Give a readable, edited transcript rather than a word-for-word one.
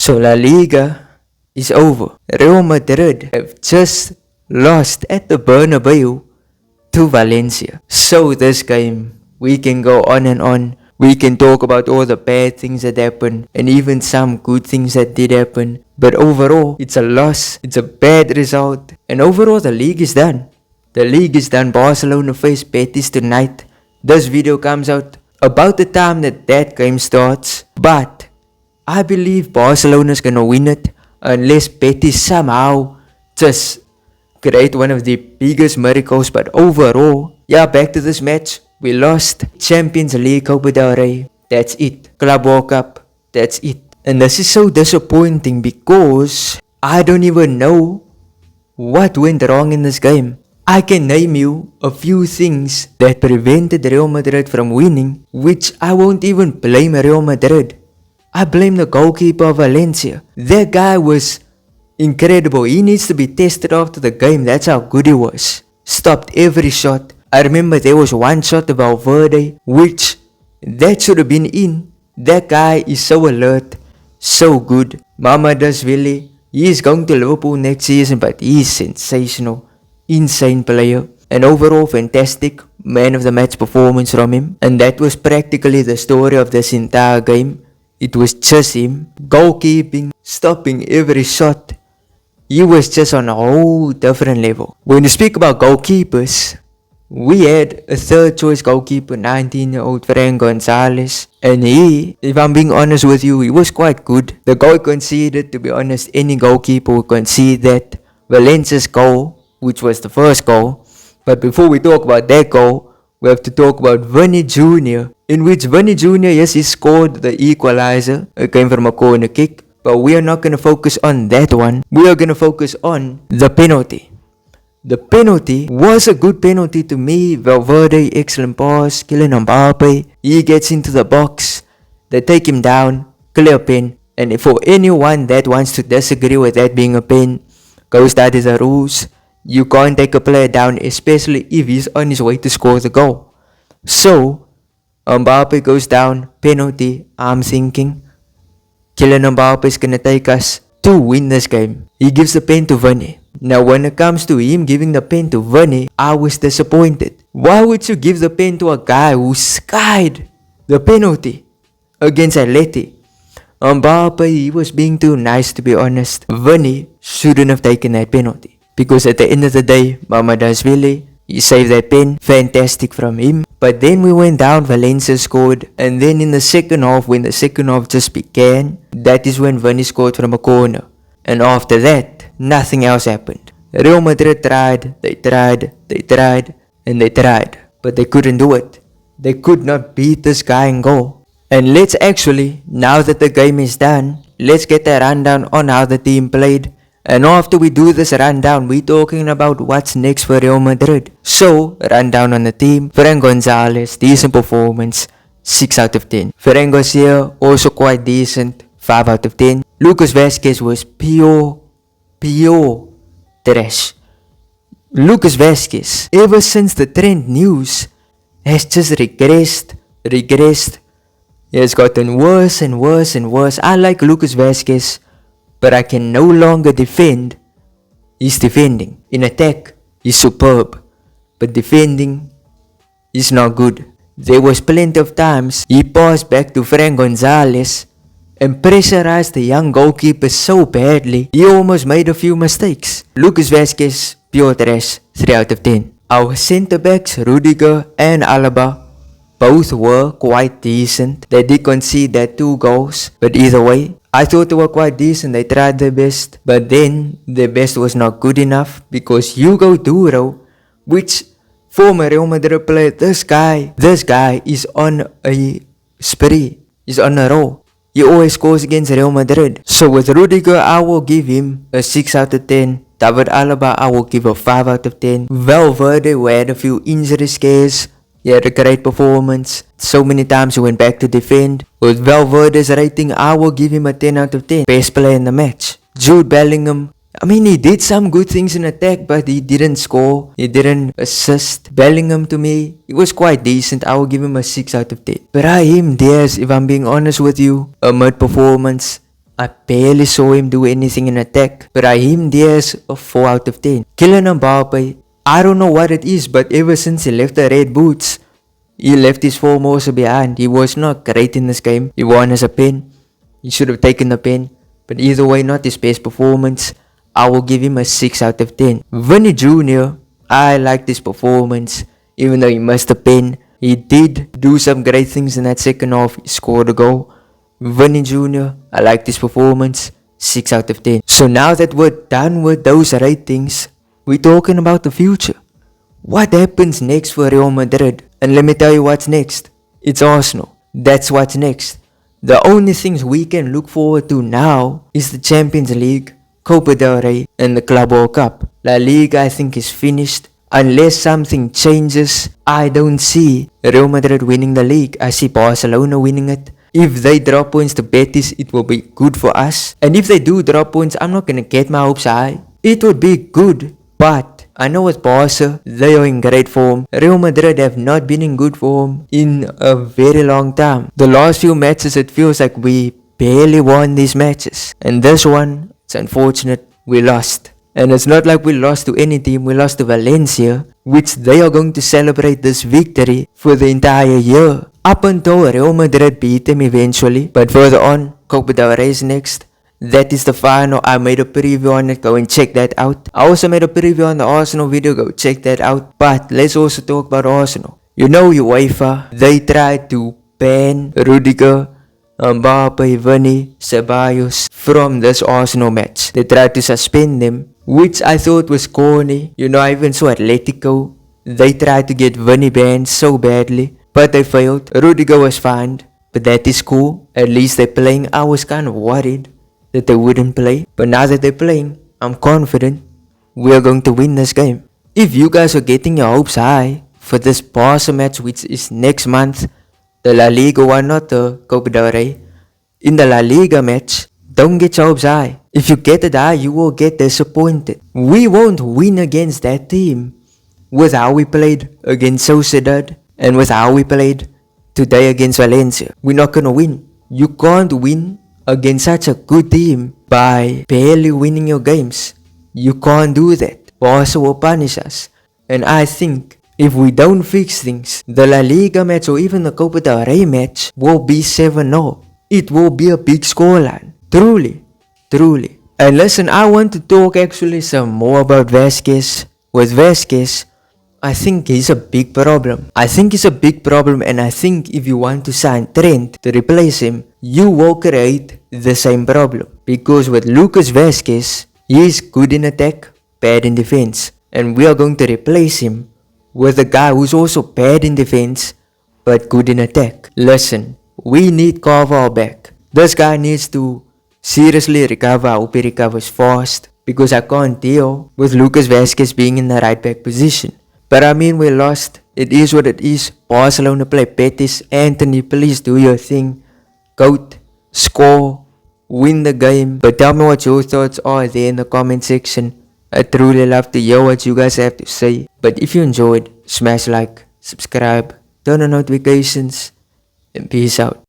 So La Liga is over. Real Madrid have just lost at the Bernabeu to Valencia. So this game, we can go on and on. We can talk about all the bad things that happened and even some good things that did happen. But overall, it's a loss. It's a bad result. And overall, the league is done. The league is done. Barcelona face Betis tonight. This video comes out about the time that game starts. But I believe Barcelona's gonna win it unless Betis somehow just create one of the biggest miracles. But overall, yeah, back to this match. We lost Champions League, Copa del Rey. That's it. Club World Cup. That's it. And this is so disappointing because I don't even know what went wrong in this game. I can name you a few things that prevented Real Madrid from winning, which I won't even blame Real Madrid. I blame the goalkeeper of Valencia. That guy was incredible. He needs to be tested after the game. That's how good he was. Stopped every shot. I remember there was one shot of Valverde, which that should have been in. That guy is so alert, so good. Madrid, he is going to Liverpool next season, but he is sensational. Insane player. And overall fantastic man of the match performance from him. And that was practically the story of this entire game. It was just him. Goalkeeping, stopping every shot. He was just on a whole different level. When you speak about goalkeepers, we had a third choice goalkeeper, 19-year-old Fran Gonzalez. And he, if I'm being honest with you, he was quite good. The goal conceded, to be honest, any goalkeeper would concede that. Valencia's goal, which was the first goal. But before we talk about that goal, we have to talk about Vinny Jr. In which Vinny Jr., yes, he scored the equalizer. It came from a corner kick. But we are not going to focus on that one. We are going to focus on the penalty. The penalty was a good penalty to me. Valverde, excellent pass. Kylian Mbappe, he gets into the box. They take him down. Clear pen. And for anyone that wants to disagree with that being a pen, go study the rules. You can't take a player down, especially if he's on his way to score the goal. So, Mbappe goes down. Penalty. I'm thinking Kylian Mbappe is gonna take us to win this game. He gives the pen to Vinny. Now when it comes to him giving the pen to Vinny, I was disappointed. Why would you give the pen to a guy who skied the penalty against Atleti? Mbappe, he was being too nice, to be honest. Vinny shouldn't have taken that penalty. Because at the end of the day, Madrid, he saved that pen. Fantastic from him. But then we went down, Valencia scored. And then in the second half, when the second half just began, that is when Vinny scored from a corner. And after that, nothing else happened. Real Madrid tried, and they tried. But they couldn't do it. They could not beat this guy in goal. And let's actually, now that the game is done, let's get a rundown on how the team played. And after we do this rundown, we're talking about what's next for Real Madrid. So, rundown on the team. Fran Gonzalez, decent performance, 6 out of 10. Fran Garcia, also quite decent, 5 out of 10. Lucas Vazquez was pure trash. Lucas Vazquez, ever since the trend news, has just regressed. He has gotten worse and worse and worse. I like Lucas Vazquez, but I can no longer defend. He's defending. In attack, he's superb. But defending, he's not good. There was plenty of times he passed back to Fran Gonzalez and pressurized the young goalkeeper so badly, he almost made a few mistakes. Lucas Vazquez, pure trash, 3 out of 10. Our centre-backs, Rudiger and Alaba, both were quite decent. They did concede that 2 goals, but either way, I thought they were quite decent. They tried their best, but then their best was not good enough because Hugo Duro, which former Real Madrid player, this guy is on a spree. He's on a roll. He always scores against Real Madrid. So with Rudiger, I will give him a 6 out of 10. David Alaba, I will give a 5 out of 10. Valverde, who had a few injury scares, he had a great performance. So many times he went back to defend. With Valverde's rating, I will give him a 10 out of 10. Best player in the match. Jude Bellingham, I mean, he did some good things in attack, but he didn't score. He didn't assist. Bellingham, to me, he was quite decent. I will give him a 6 out of 10. Brahim Diaz, if I'm being honest with you, a mid performance. I barely saw him do anything in attack, but Raheem Diaz a 4 out of 10. Kylian Mbappe, I don't know what it is, but ever since he left the Red Boots, he left his form also behind. He was not great in this game. He won as a pen. He should have taken the pen, but either way, not his best performance. I will give him a 6 out of 10. Vinny Jr., I liked his performance, even though he missed a pen. He did do some great things in that second half. He scored a goal. Vinny Jr., I liked his performance, 6 out of 10. So now that we're done with those ratings, we're talking about the future. What happens next for Real Madrid? And let me tell you what's next. It's Arsenal. That's what's next. The only things we can look forward to now is the Champions League, Copa del Rey, and the Club World Cup. La Liga, I think, is finished. Unless something changes, I don't see Real Madrid winning the league. I see Barcelona winning it. If they drop points to Betis, it will be good for us. And if they do drop points, I'm not gonna get my hopes high. It would be good, but I know with Barca, they are in great form. Real Madrid have not been in good form in a very long time. The last few matches, it feels like we barely won these matches. And this one, it's unfortunate, we lost. And it's not like we lost to any team, we lost to Valencia, which they are going to celebrate this victory for the entire year. Up until Real Madrid beat them eventually. But further on, Copa del Rey is next. That is the final. I made a preview on it, go and check that out. I also made a preview on the Arsenal video, go check that out. But let's also talk about Arsenal. You know UEFA, they tried to ban Rudiger, Mbappe, Vinny, Ceballos from this Arsenal match. They tried to suspend them, which I thought was corny. You know, I even saw Atletico. They tried to get Vinny banned so badly, but they failed. Rudiger was fined, but that is cool. At least they're playing. I was kind of worried that they wouldn't play, but now that they're playing, I'm confident we are going to win this game. If you guys are getting your hopes high for this Barca match, which is next month, the La Liga one, not the Copa del Rey, in the La Liga match, don't get your hopes high. If you get it high, you will get disappointed. We won't win against that team with how we played against Sociedad and with how we played today against Valencia. We're not gonna win. You can't win against such a good team by barely winning your games. You can't do that. Barca will punish us. And I think if we don't fix things, the La Liga match or even the Copa del Rey match will be 7-0. It will be a big scoreline. Truly. Truly. And listen, I want to talk actually some more about Vasquez. With Vasquez, I think he's a big problem. I think he's a big problem, and I think if you want to sign Trent to replace him, you will create the same problem. Because with Lucas Vasquez, he is good in attack, bad in defense. And we are going to replace him with a guy who's also bad in defense, but good in attack. Listen, we need Carvalho back. This guy needs to seriously recover. I hope he recovers fast, because I can't deal with Lucas Vasquez being in the right back position. But I mean, we lost. It is what it is. Barcelona play Betis. Anthony, please do your thing. Goat, score, win the game. But tell me what your thoughts are there in the comment section. I truly love to hear what you guys have to say. But if you enjoyed, smash like, subscribe, turn on notifications, and peace out.